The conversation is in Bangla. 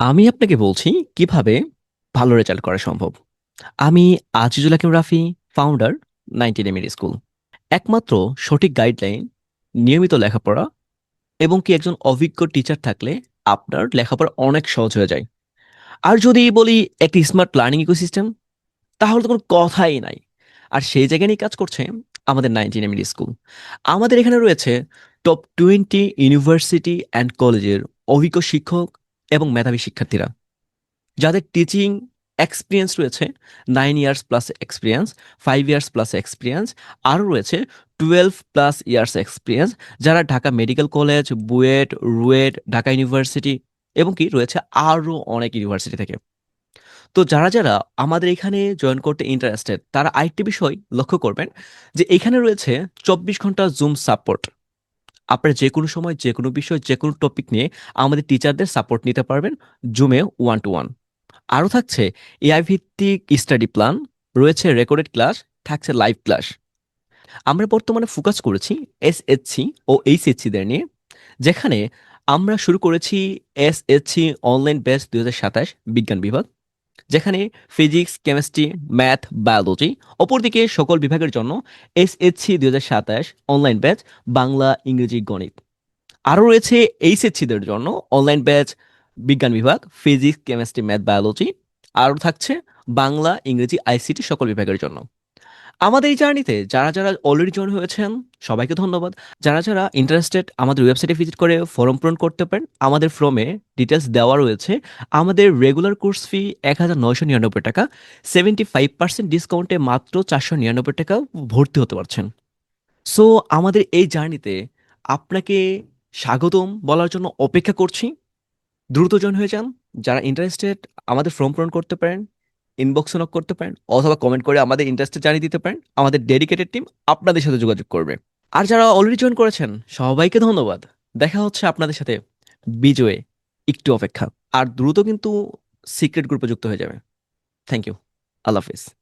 আমি আপনাকে বলছি কিভাবে ভালো রেজাল্ট করা সম্ভব। আমি আজিজুল হাকিম রাফি, ফাউন্ডার 19 স্কুল। একমাত্র সঠিক গাইডলাইন, নিয়মিত লেখাপড়া এবং কি একজন অভিজ্ঞ টিচার থাকলে আপনার লেখাপড়া অনেক সহজ হয়ে যায়। আর যদি বলি একটি স্মার্ট লার্নিং ইকোসিস্টেম, তাহলে তো কোনো কথাই নাই। আর সেই জায়গায় নিয়ে কাজ করছে আমাদের 19 স্কুল। আমাদের এখানে রয়েছে টপ 20 ইউনিভার্সিটি অ্যান্ড কলেজের অভিজ্ঞ শিক্ষক এবং মেধাবী শিক্ষার্থীরা, যাদের টিচিং এক্সপিরিয়েন্স রয়েছে 9 years plus experience, 5 years plus experience, আরও রয়েছে 12 প্লাস ইয়ার্স এক্সপিরিয়েন্স, যারা Dhaka medical college, BUET, RUET, Dhaka university এবং কি রয়েছে আরও অনেক ইউনিভার্সিটি থেকে। তো যারা যারা আমাদের এখানে জয়েন করতে ইন্টারেস্টেড, তারা আরেকটি বিষয় লক্ষ্য করবেন যে এখানে রয়েছে 24 ঘন্টা জুম সাপোর্ট। আপনারা যে কোনো সময় যে কোনো বিষয় যে কোনো টপিক নিয়ে আমাদের টিচারদের সাপোর্ট নিতে পারবেন জুমে 1 to 1। আরও থাকছে এআই ভিত্তিক স্টাডি প্ল্যান, রয়েছে রেকর্ডেড ক্লাস, থাকছে লাইভ ক্লাস। আমরা বর্তমানে ফোকাস করেছি এসএসসি ও এইচএসসিদের নিয়ে, যেখানে আমরা শুরু করেছি এসএসসি অনলাইন ব্যাচ 2027 বিজ্ঞান বিভাগ, যেখানে ফিজিক্স, কেমিস্ট্রি, ম্যাথ, বায়োলজি। অপরদিকে সকল বিভাগের জন্য এসএসসি 2027 অনলাইন ব্যাচ বাংলা, ইংরেজি, গণিত। আরও রয়েছে এইচএসসিদের জন্য অনলাইন ব্যাচ বিজ্ঞান বিভাগ, ফিজিক্স, কেমিস্ট্রি, ম্যাথ, বায়োলজি। আরও থাকছে বাংলা, ইংরেজি, আইসিটি সকল বিভাগের জন্য। আমাদের এই জার্নিতে যারা যারা অলরেডি জয়েন হয়েছেন সবাইকে ধন্যবাদ। যারা যারা ইন্টারেস্টেড আমাদের ওয়েবসাইটে ভিজিট করে ফর্ম পূরণ করতে পারেন। আমাদের ফর্মে ডিটেলস দেওয়া রয়েছে। আমাদের রেগুলার কোর্স ফি 1999 টাকা, 75% ডিসকাউন্টে মাত্র 499 টাকা ভর্তি হতে পারছেন। সো আমাদের এই জার্নিতে আপনাকে স্বাগতম বলার জন্য অপেক্ষা করছি। দ্রুত জয়েন হয়ে যান। যারা ইন্টারেস্টেড আমাদের ফর্ম পূরণ করতে পারেন, ইনবক্স নক করতে পারেন, অথবা কমেন্ট করে আমাদের ইন্টারেস্টেড জানিয়ে দিতে পারেন। আমাদের ডেডিকেটেড টিম আপনাদের সাথে যোগাযোগ করবে। আর যারা অলরেডি জয়েন করেছেন সবাইকে ধন্যবাদ। দেখা হচ্ছে আপনাদের সাথে বিজয়ে। একটু অপেক্ষা। আর দ্রুত কিন্তু সিক্রেট গ্রুপে যুক্ত হয়ে যাবে। Thank you. আল্লাহ হাফিজ।